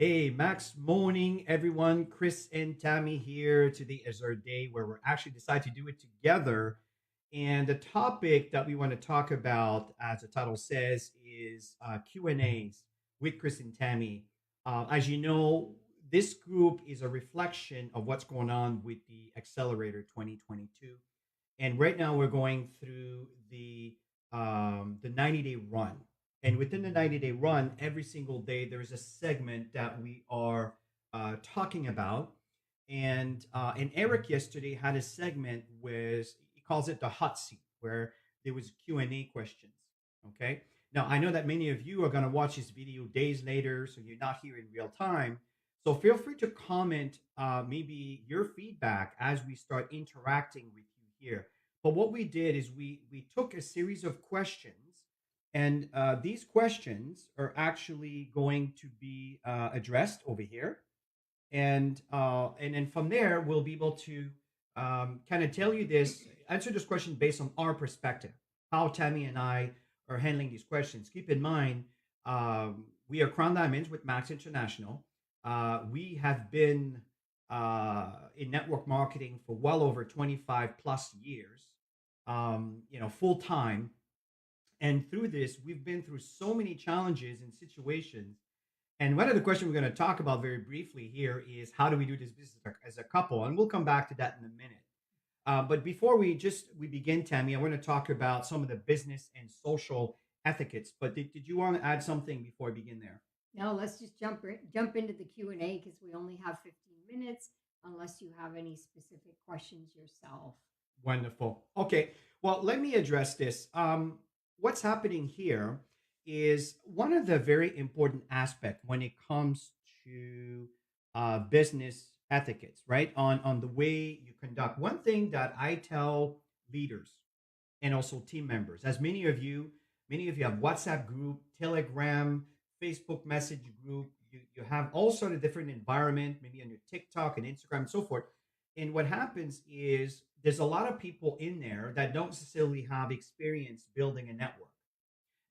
Hey, Max, morning, everyone. Chris and Tammy here. Today is our day where we're actually decided to do it together. And the topic that we want to talk about, as the title says, is Q and A's with Chris and Tammy. As you know, this group is a reflection of what's going on with the Accelerator 2022. And right now we're going through the 90-day run. And within the 90-day run, every single day there is a segment that we are talking about. And Eric yesterday had a segment where he calls it the hot seat, where there was Q&A questions. Okay. Now I know that many of you are going to watch this video days later, so you're not here in real time. So feel free to comment maybe your feedback as we start interacting with you here. But what we did is we took a series of questions, and these questions are actually going to be addressed over here, and then from there we'll be able to kind of tell you this, answer this question based on our perspective, how Tammy and I are handling these questions. Keep in mind, we are Crown Diamonds with Max International. We have been in network marketing for well over 25 plus years, full time. And through this, we've been through so many challenges and situations. And one of the questions we're going to talk about very briefly here is how do we do this business as a couple? And we'll come back to that in a minute. But before we begin, Tammy, I want to talk about some of the business and social etiquettes. But did you want to add something before I begin there? No, let's just jump into the Q&A because we only have 15 minutes unless you have any specific questions yourself. Wonderful. Okay. Well, let me address this. What's happening here is one of the very important aspect when it comes to business etiquettes, right? On the way you conduct. One thing that I tell leaders and also team members, as many of you have WhatsApp group, Telegram, Facebook message group. You have all sort of different environment, maybe on your TikTok and Instagram and so forth. And what happens is there's a lot of people in there that don't necessarily have experience building a network.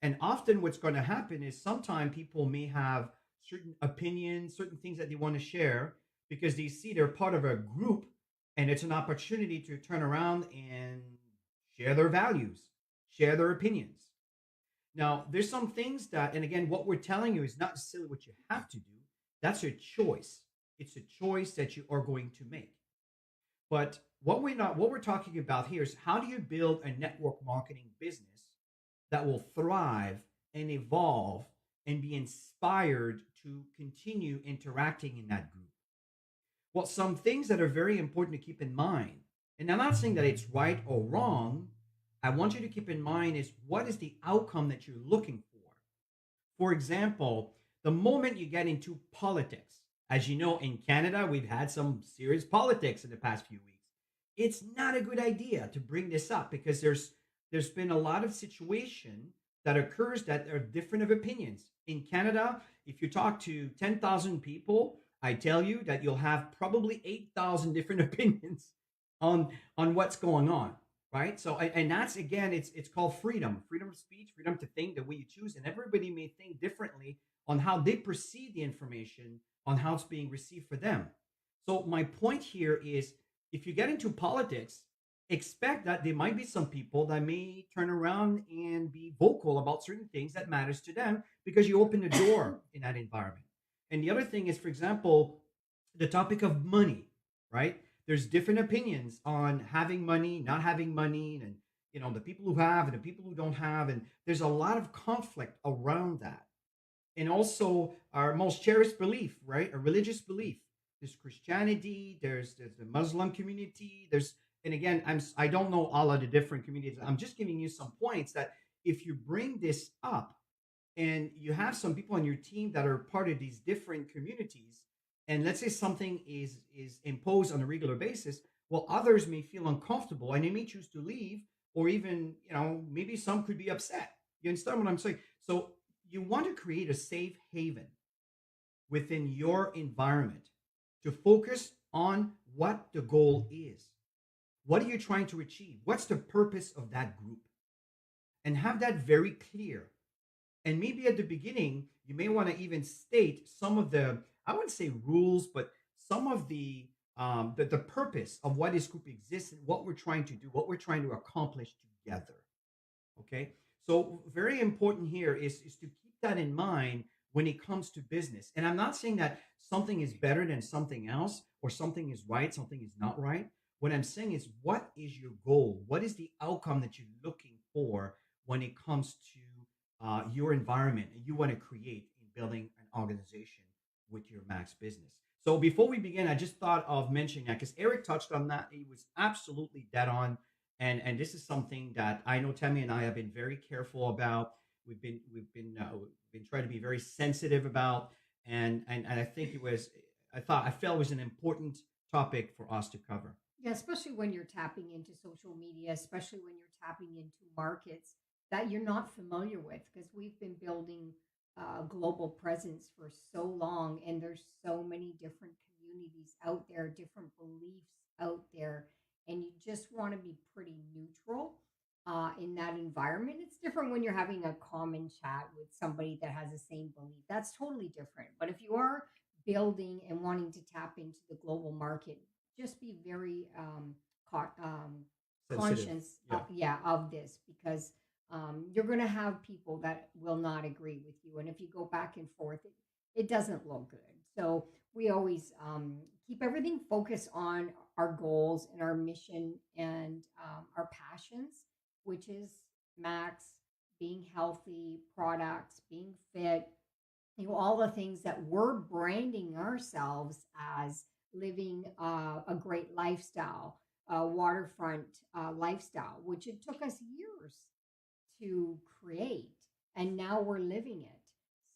And often what's going to happen is sometimes people may have certain opinions, certain things that they want to share because they see they're part of a group, and it's an opportunity to turn around and share their values, share their opinions. Now, there's some things that, and again, what we're telling you is not necessarily what you have to do. That's a choice. It's a choice that you are going to make. But what we're talking about here is how do you build a network marketing business that will thrive and evolve and be inspired to continue interacting in that group? Well, some things that are very important to keep in mind, and I'm not saying that it's right or wrong. I want you to keep in mind is what is the outcome that you're looking for. For example, the moment you get into politics, as you know, in Canada, we've had some serious politics in the past few weeks. It's not a good idea to bring this up because there's been a lot of situation that occurs that are different of opinions. In Canada, if you talk to 10,000 people, I tell you that you'll have probably 8,000 different opinions on what's going on, right? So and that's again it's called freedom of speech, freedom to think the way you choose, and everybody may think differently on how they perceive the information, on how it's being received for them. So my point here is if you get into politics, expect that there might be some people that may turn around and be vocal about certain things that matters to them because you open the door in that environment. And the other thing is, for example, the topic of money, right? There's different opinions on having money, not having money, and the people who have and the people who don't have, and there's a lot of conflict around that. And also our most cherished belief, right? A religious belief. There's Christianity, there's the Muslim community, there's and again, I don't know all of the different communities. I'm just giving you some points that if you bring this up and you have some people on your team that are part of these different communities, and let's say something is imposed on a regular basis, well, others may feel uncomfortable and they may choose to leave, or even maybe some could be upset. You understand what I'm saying? So you want to create a safe haven within your environment to focus on what the goal is. What are you trying to achieve? What's the purpose of that group? And have that very clear. And maybe at the beginning, you may want to even state some of the, I wouldn't say rules, but some of the purpose of why this group exists and what we're trying to do, what we're trying to accomplish together. Okay. So very important here is to keep that in mind when it comes to business. And I'm not saying that something is better than something else or something is right, something is not right. What I'm saying is, what is your goal? What is the outcome that you're looking for when it comes to your environment and you want to create in building an organization with your Max business? So before we begin, I just thought of mentioning that because Eric touched on that. He was absolutely dead on, and this is something that I know Tammy and I have been very careful about. We've been trying to be very sensitive about, and I think it was I felt it was an important topic for us to cover. Yeah, especially when you're tapping into social media, especially when you're tapping into markets that you're not familiar with, because we've been building a global presence for so long, and there's so many different communities out there, different beliefs out there, and you just want to be pretty neutral in that environment. It's different when you're having a common chat with somebody that has the same belief. That's totally different. But if you are building and wanting to tap into the global market, just be very Sensitive, conscious, yeah. yeah, of this, because you're going to have people that will not agree with you, and if you go back and forth, it doesn't look good. So we always keep everything focused on our goals and our mission and our passions, which is Max, being healthy, products, being fit, all the things that we're branding ourselves as, living a great lifestyle, waterfront lifestyle, which it took us years to create, and now we're living it.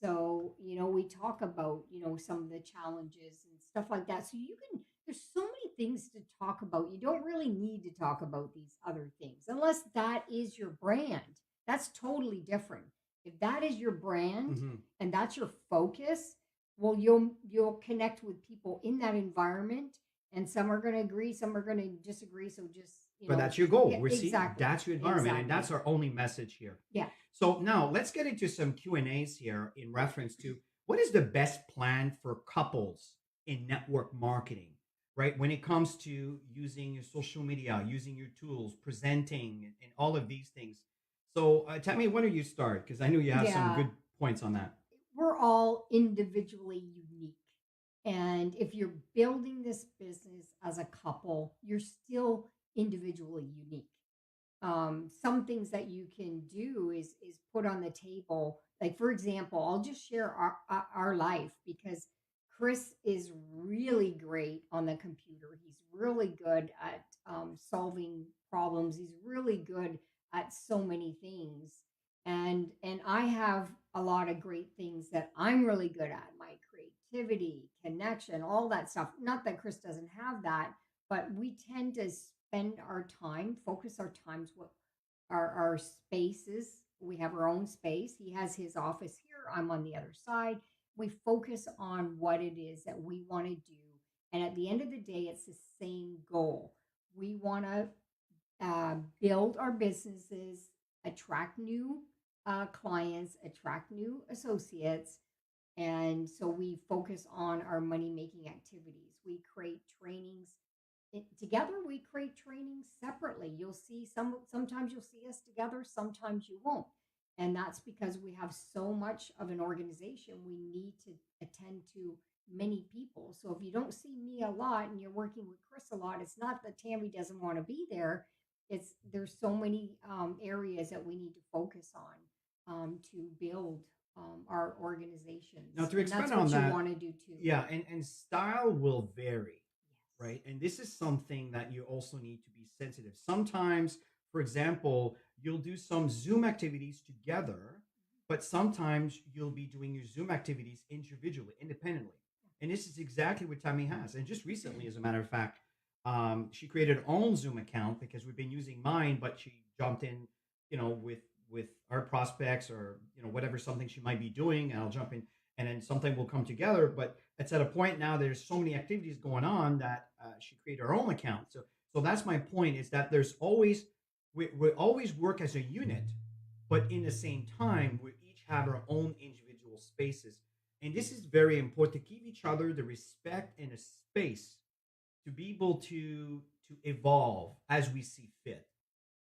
So we talk about some of the challenges and stuff like that, so you can there's so many things to talk about. You don't really need to talk about these other things unless that is your brand. That's totally different. If that is your brand Hmm. and that's your focus, well, you'll connect with people in that environment, and some are going to agree, some are going to disagree. So just But that's your goal. yeah, We're see exactly, that's your environment, and exactly, that's our only message here. yeah. So now let's get into some Q and A's here in reference to what is the best plan for couples in network marketing, right? When it comes to using your social media, using your tools, presenting, and all of these things. So tell me, when do you start? Because I know you have some Yeah, good points on that. we're all individually unique. And if you're building this business as a couple, you're still individually unique. Some things that you can do is put on the table. Like, for example, I'll just share our life, because Chris is really great on the computer. He's really good at solving problems. He's really good at so many things, and I have a lot of great things that I'm really good at. My creativity, connection, all that stuff. Not that Chris doesn't have that, but we tend to spend our time, focus our times what our spaces. We have our own space. He has his office here. I'm on the other side. We focus on what it is that we want to do. And at the end of the day, it's the same goal. We want to build our businesses, attract new clients, attract new associates. And so we focus on our money making activities. We create trainings together, we create trainings separately. You'll see sometimes you'll see us together, sometimes you won't. And that's because we have so much of an organization. We need to attend to many people. So if you don't see me a lot and you're working with Chris a lot, it's not that Tammy doesn't want to be there. It's there's so many areas that we need to focus on to build our Now organizations. to And expand that's on what you that, want to do too. yeah, and style will vary, Yes. right? And this is something that you also need to be sensitive. Sometimes, for example, you'll do some Zoom activities together, but sometimes you'll be doing your Zoom activities individually, independently. And this is exactly what Tammy has. And just recently, as a matter of fact, she created her own Zoom account because we've been using mine, but she jumped in, with our prospects or whatever something she might be doing, and I'll jump in, and then something will come together. But it's at a point now there's so many activities going on that she created her own account. So that's my point, is that there's always we always work as a unit, but in the same time we each have our own individual spaces. And this is very important to give each other the respect and a space to be able to evolve as we see fit.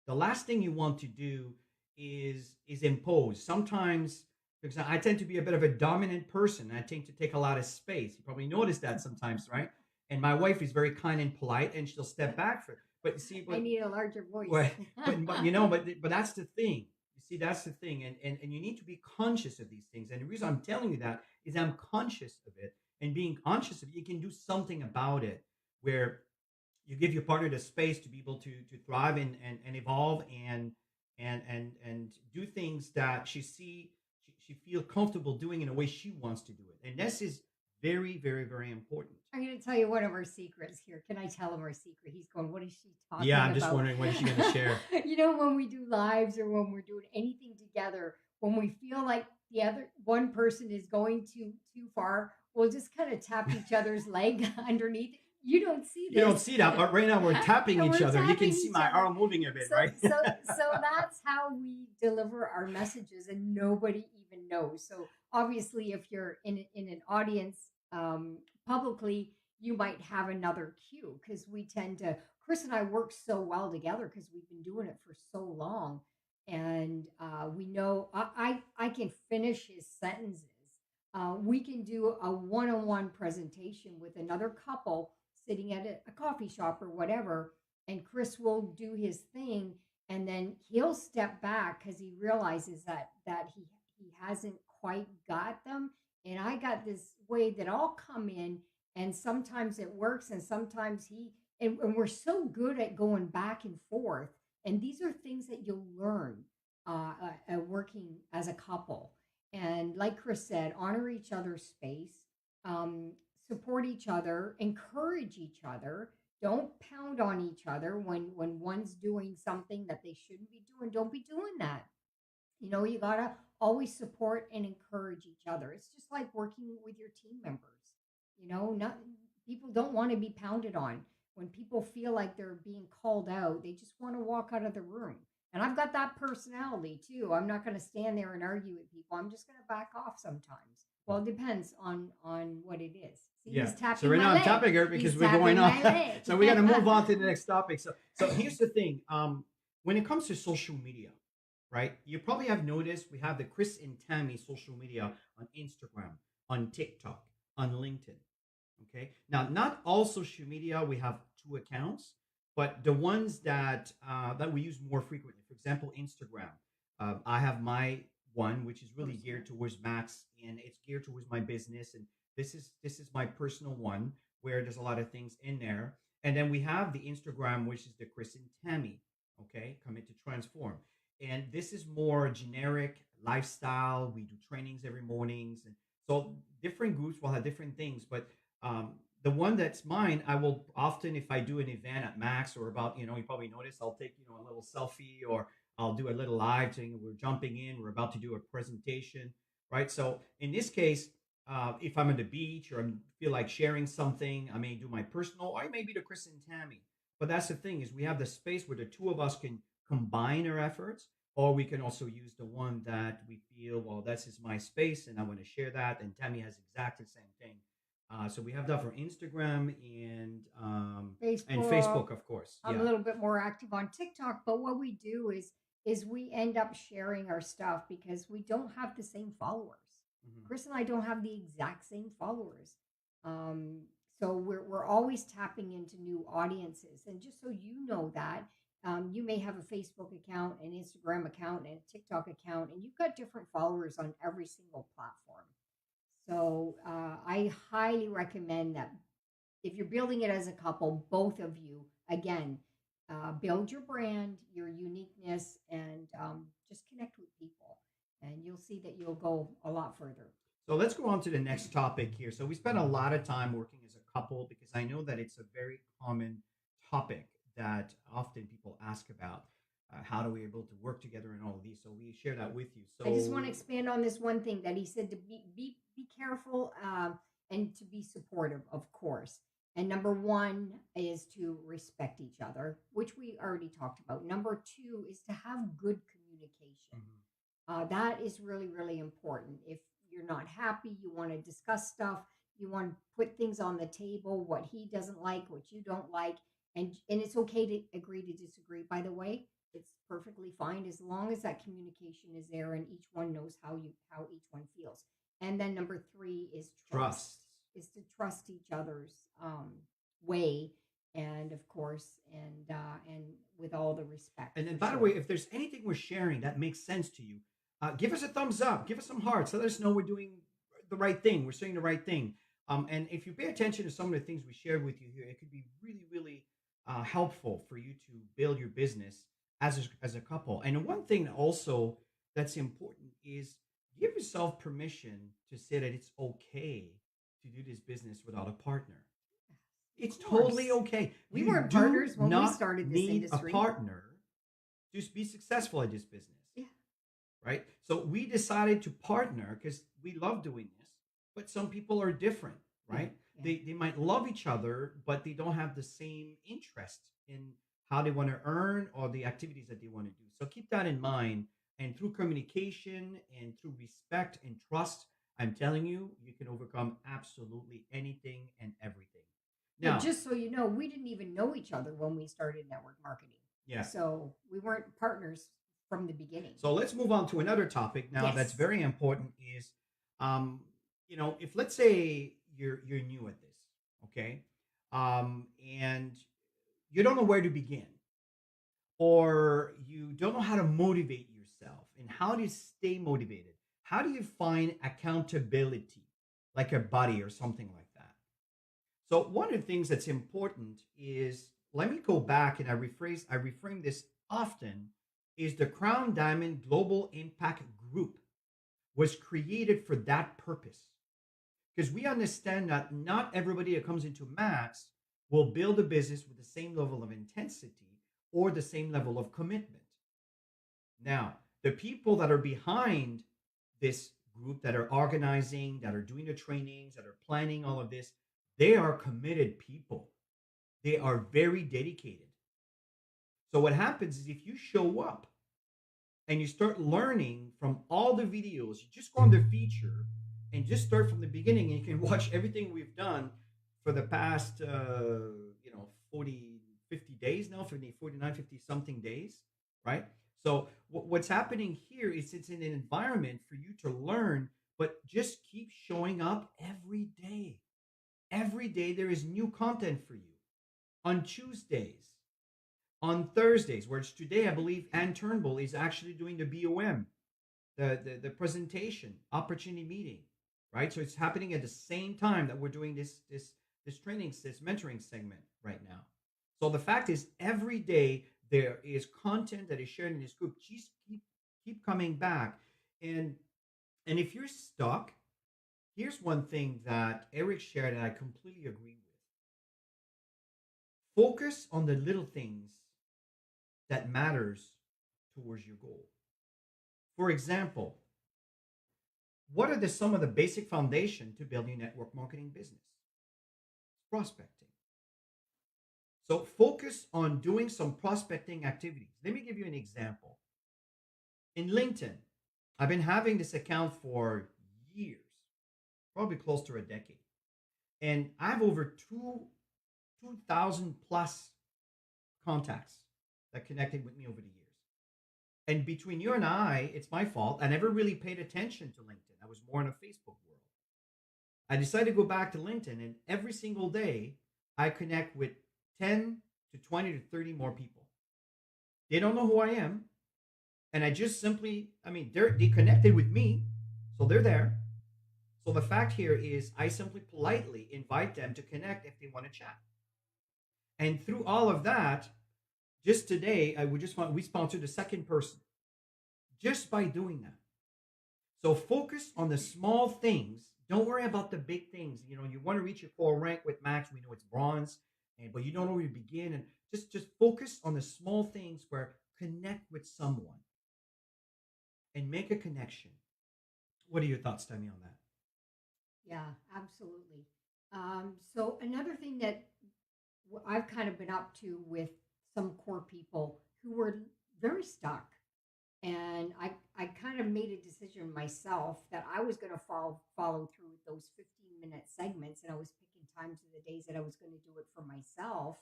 The last thing you want to do is impose. Sometimes, for example, I tend to be a bit of a dominant person. I tend to take a lot of space. You probably notice that sometimes, right? And my wife is very kind and polite, and she'll step back for. But you see, I need a larger voice. but but you know, but that's the thing. You see, that's the thing, and you need to be conscious of these things. And the reason I'm telling you that is I'm conscious of it, and being conscious of it, you can do something about it. Where you give your partner the space to be able to thrive and evolve and do things that she feel comfortable doing in a way she wants to do it, and this is very very very important. I'm going to tell you one of our secrets here. Can I tell him our secret? He's going, what is she Yeah, talking I'm just about? wondering when she's going to share. When we do lives or when we're doing anything together, when we feel like the other one person is going too far, we'll just kind of tap each other's leg underneath. You don't see You don't this. see that, but right now we're tapping And each we're other. You can tapping see each my other. arm moving a bit, So, right? so that's how we deliver our messages, and nobody even knows. So obviously, if you're in an audience publicly, you might have another cue because we tend to. Chris and I work so well together because we've been doing it for so long, and we know I can finish his sentences. We can do a one-on-one presentation with another couple sitting at a coffee shop or whatever, and Chris will do his thing, and then he'll step back because he realizes that he hasn't quite got them. And I got this way that I'll come in, and sometimes it works, and sometimes and we're so good at going back and forth. And these are things that you'll learn working as a couple. And like Chris said, honor each other's space, um, support each other, encourage each other. Don't pound on each other when one's doing something that they shouldn't be doing. Don't be doing that. You gotta always support and encourage each other. It's just like working with your team members. Not people don't want to be pounded on. When people feel like they're being called out, they just want to walk out of the room. And I've got that personality too. I'm not going to stand there and argue with people. I'm just going to back off sometimes. Well, it depends on what it is. See, Yeah. he's tapping So right my now I'm leg. tapping her because He's we're going tapping on. my leg. So we got to move on to the next topic. So here's the thing. When it comes to social media, right? You probably have noticed we have the Chris and Tammy social media on Instagram, on TikTok, on LinkedIn. Okay. Now, not all social media we have two accounts, but the ones that we use more frequently. For example, Instagram. I have my one, which is really Personal. geared towards Max, and it's geared towards my business. And this is my personal one where there's a lot of things in there. And then we have the Instagram, which is the Chris and Tammy. Okay, commit to transform. And this is more generic lifestyle. We do trainings every mornings, and so different groups will have different things, but um, the one that's mine, I will often, if I do an event at Max or about, you probably notice, I'll take, a little selfie or I'll do a little live saying we're jumping in, we're about to do a presentation, right? So in this case, if I'm at the beach or I feel like sharing something, I may do my personal, or it may be the Chris and Tammy. But that's the thing is we have the space where the two of us can combine our efforts, or we can also use the one that we feel, well, this is my space and I want to share that. And Tammy has exactly the same thing. So we have that for Instagram and Facebook. Facebook, of course. I'm a Yeah. little bit more active on TikTok, but what we do is we end up sharing our stuff because we don't have the same followers. Mhm. Chris and I don't have the exact same followers. Um, so we're always tapping into new audiences. And just so you know that, you may have a Facebook account, an Instagram account, and a TikTok account, and you've got different followers on every single platform. So I highly recommend that if you're building it as a couple, both of you, again, build your brand, your uniqueness, and just connect with people. And you'll see that you'll go a lot further. So let's go on to the next topic here. So we spent a lot of time working as a couple because I know that it's a very common topic that often people ask about. How do we able to work together and all of these? So we share that with you. I just want to So expand on this one thing that he said to be careful and to be supportive, of course. And number one is to respect each other, which we already talked about. Number two is to have good communication. Mhm. That is really, really important. If you're not happy, you want to discuss stuff, you want to put things on the table, what he doesn't like, what you don't like, and it's okay to agree to disagree. By the way, it's perfectly fine as long as that communication is there and each one knows how each one feels. And then number three is trust, Trust. is to trust each other's way, and of course, and with all the respect And then, for by the way, sure. if there's anything we're sharing that makes sense to you, give us a thumbs up, give us some hearts, let us know we're doing the right thing, we're saying the right thing. And if you pay attention to some of the things we shared with you here, it could be really, really helpful for you to build your business as a couple. And one thing also that's important is give yourself permission to say that it's okay to do this business without a partner. Of It's totally course. okay. We You weren't do partners when we not started this need a industry. partner to be successful at this business, Yeah. right? So we decided to partner because we love doing this, but some people are different, Yeah. right? Yeah. They might love each other, but they don't have the same interest in how they want to earn or the activities that they want to do. So keep that in mind. And through communication and through respect and trust, I'm telling you, you can overcome absolutely anything and everything. Yeah, Now, just so you know, we didn't even know each other when we started network marketing. yeah. So we weren't partners from the beginning. So let's move on to another topic now that's Yes. very important is um, if let's say you're new at this, okay? And you don't know where to begin or you don't know how to motivate yourself and how do you stay motivated? How do you find accountability like a buddy or something like that? So one of the things that's important is let me go back and I reframe this often is the Crown Diamond Global Impact Group was created for that purpose. Because we understand that not everybody that comes into Max will build a business with the same level of intensity or the same level of commitment. Now, the people that are behind this group that are organizing, that are doing the trainings, that are planning all of this, they are committed people. They are very dedicated. So what happens is if you show up and you start learning from all the videos, you just go on the feature and just start from the beginning and you can watch everything we've done for the past 40, 50 days now, 50, 49, 50 something days, right? So what's happening here is it's in an environment for you to learn, but just keep showing up every day. Every day there is new content for you. On Tuesdays, on Thursdays, where it's today, I believe Ann Turnbull is actually doing the BOM, the presentation opportunity meeting, right? So it's happening at the same time that we're doing this training, this mentoring segment right now. So the fact is, every day there is content that is shared in this group. Just keep coming back, and if you're stuck, here's one thing that Eric shared, and I completely agree with. Focus on the little things that matters towards your goal. For example, what are some of the basic foundation to building a network marketing business? It's prospecting. So focus on doing some prospecting activities. Let me give you an example. In LinkedIn, I've been having this account for years, probably close to a decade. And I have over 2,000 plus contacts that connected with me over the years. And between you and I, it's my fault. I never really paid attention to LinkedIn. I was more in a Facebook world. I decided to go back to LinkedIn, and every single day, I connect with 10 to 20 to 30 more people. They don't know who I am. And I just simply, they connected with me, so they're there. So the fact here is, I simply politely invite them to connect if they want to chat. And through all of that, just today, we sponsored a second person just by doing that. So focus on the small things. Don't worry about the big things. You want to reach your core rank with Max. We know it's bronze, but you don't know where to begin. And just focus on the small things where connect with someone and make a connection. What are your thoughts, Tammy, on that? Yeah, absolutely. So another thing that I've kind of been up to with some core people who were very stuck, and I kind of made a decision myself that I was going to follow through with those 15-minute segments, and I was picking times of the days that I was going to do it for myself.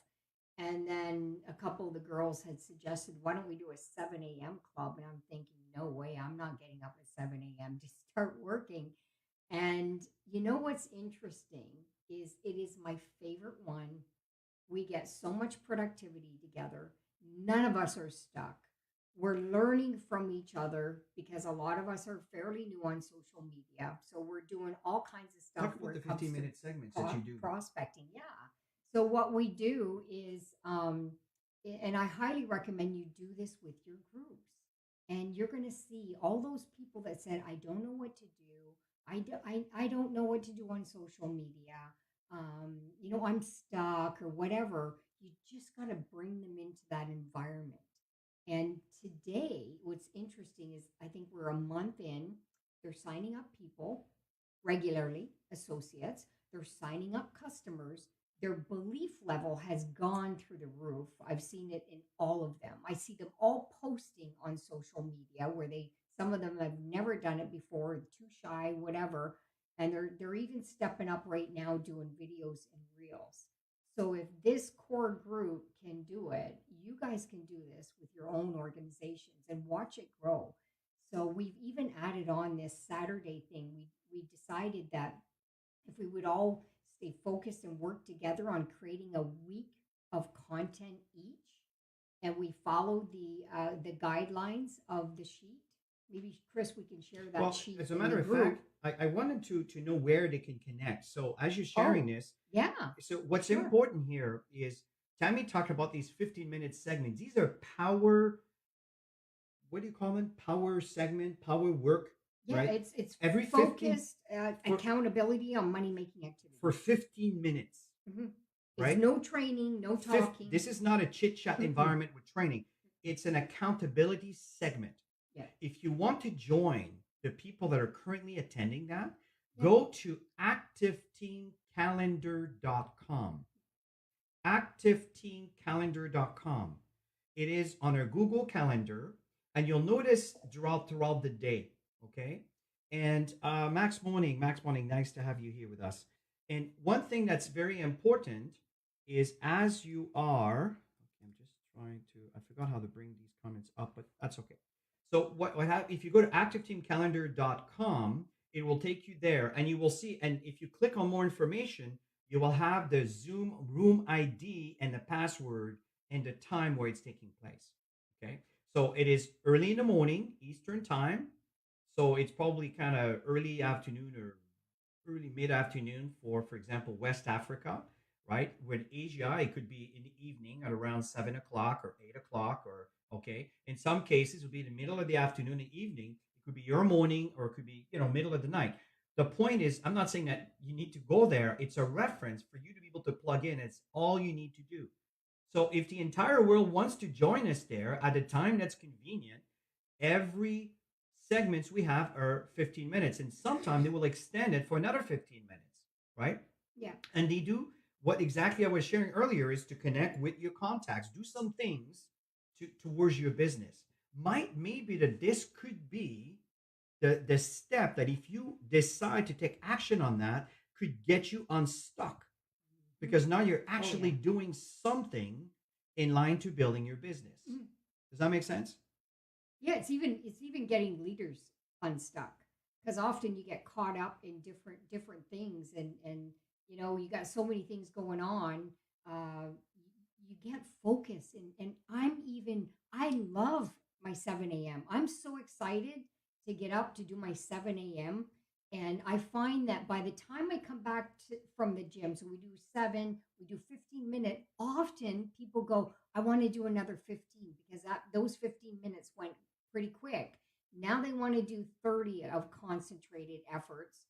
And then a couple of the girls had suggested, why don't we do a 7 a.m. club? And I'm thinking, no way, I'm not getting up at 7 a.m. to start working. And you know what's interesting is it is my favorite one. We get so much productivity together. None of us are stuck. We're learning from each other because a lot of us are fairly new on social media. So we're doing all kinds of stuff Talk about where the it comes to 15-minute segments that you do. prospecting. Yeah. So what we do is, and I highly recommend you do this with your groups. And you're going to see all those people that said, I don't know what to do. I don't know what to do on social media. I'm stuck or whatever. You just got to bring them into that environment. And today, what's interesting is I think we're a month in. They're signing up people regularly, associates. They're signing up customers. Their belief level has gone through the roof. I've seen it in all of them. I see them all posting on social media where some of them have never done it before, too shy, whatever. And they're even stepping up right now doing videos and reels. So if this core group can do it, you guys can do this with your own organizations and watch it grow. So we've even added on this Saturday thing. We decided that if we would all stay focused and work together on creating a week of content each, and we follow the guidelines of the sheet. Maybe Chris, we can share that Well, sheet as a in the matter of group. fact, I wanted to know where they can connect. So as you're sharing Oh, this, yeah, so what's sure. important here is Tammy talked about these 15-minute segments. These are power, what do you call them? Power segment, power work, Yeah, right? it's Every 15 focused for accountability on money making for activities. 15 minutes, Hmm. It's right? no training, no talking. This is not a chit chat Mm-mm. environment with training. It's an accountability segment. Yeah, If you want to join the people that are currently attending that, yeah, go to activeteamcalendar.com. Activeteamcalendar.com. It is on our Google Calendar, and you'll notice throughout the day. Okay. And Max Morning, nice to have you here with us. And one thing that's very important is as you are, I'm just trying to, I forgot how to bring these comments up, but that's okay. So if you go to activeteamcalendar.com, it will take you there and you will see. And if you click on more information, you will have the Zoom room ID and the password and the time where it's taking place. Okay. So it is early in the morning, Eastern time. So it's probably kind of early afternoon or early mid afternoon for example, West Africa, right? With Asia, it could be in the evening at around 7 o'clock or 8 o'clock, or okay. In some cases, it would be the middle of the afternoon and evening. It could be your morning or it could be, middle of the night. The point is, I'm not saying that you need to go there. It's a reference for you to be able to plug in. It's all you need to do. So if the entire world wants to join us there at a time that's convenient, every segments we have are 15 minutes, and sometimes they will extend it for another 15 minutes, right? yeah, And they do what exactly I was sharing earlier is to connect with your contacts, do some things towards your business. Maybe that this could be the step that if you decide to take action on that could get you unstuck mhm. because now you're Oh actually yeah. doing something in line to building your business. Mhm. Does that make sense? Yeah, it's even getting leaders unstuck because often you get caught up in different things, and you got so many things going on. You get focused, and I love my 7 a.m. I'm so excited to get up to do my 7 a.m. And I find that by the time I come back from the gym, so we do 15 minute. Often people go, I want to do another 15 because those 15 minutes went pretty quick. Now they want to do 30 of concentrated efforts.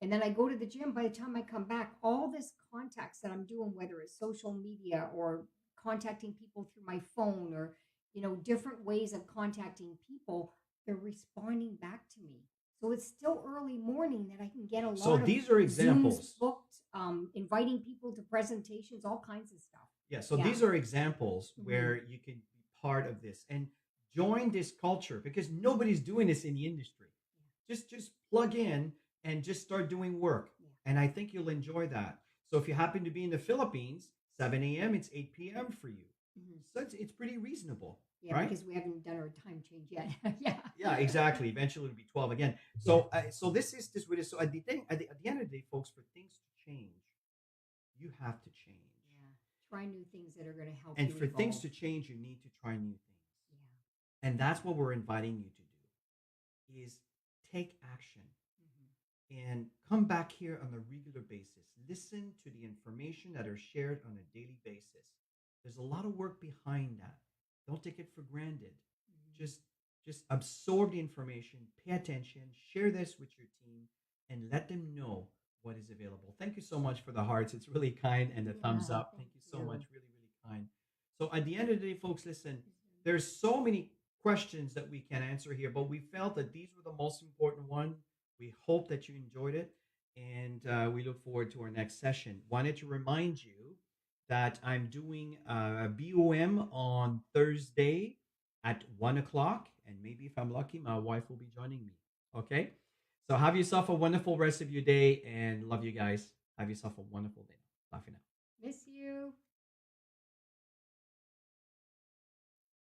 And then I go to the gym. By the time I come back, all this contacts that I'm doing, whether it's social media or contacting people through my phone or, different ways of contacting people, they're responding back to me. So it's still early morning that I can get a So lot of these are Zooms examples. booked, inviting people to presentations, all kinds of stuff. Yeah, so Yeah. these are examples Hmm. where you can be part of this. And join this culture because nobody's doing this in the industry. Just plug in and just start doing work. Yeah. And I think you'll enjoy that. So if you happen to be in the Philippines, 7 a.m., it's 8 p.m. for you. Mhm. So it's pretty reasonable, Yeah, right? because we haven't done our time change yet. Yeah. Yeah, exactly. Eventually it'll be 12 again. So so this really so at the end of the day, folks, for things to change, you have to change. Yeah. Try new things that are going to help And you for things evolve. to change, you need to try new things. Yeah. And that's what we're inviting you to do is take action Mhm. and come back here on a regular basis. Listen to the information that are shared on a daily basis. There's a lot of work behind that. Don't take it for granted. Mhm. Just just absorb the information, pay attention, share this with your team, and let them know what is available. Thank you so much for the hearts. It's really kind and the thumbs Yeah. up. Thank Thank you so much. you. Really, really kind. So at the end of the day, folks, listen, there's so many questions that we can answer here, but we felt that these were the most important one. We hope that you enjoyed it, and we look forward to our next session. Wanted to remind you that I'm doing a BOM on Thursday at 1 o'clock, and maybe if I'm lucky, my wife will be joining me. Okay, so have yourself a wonderful rest of your day, and love you guys. Have yourself a wonderful day. Bye for now. Miss you.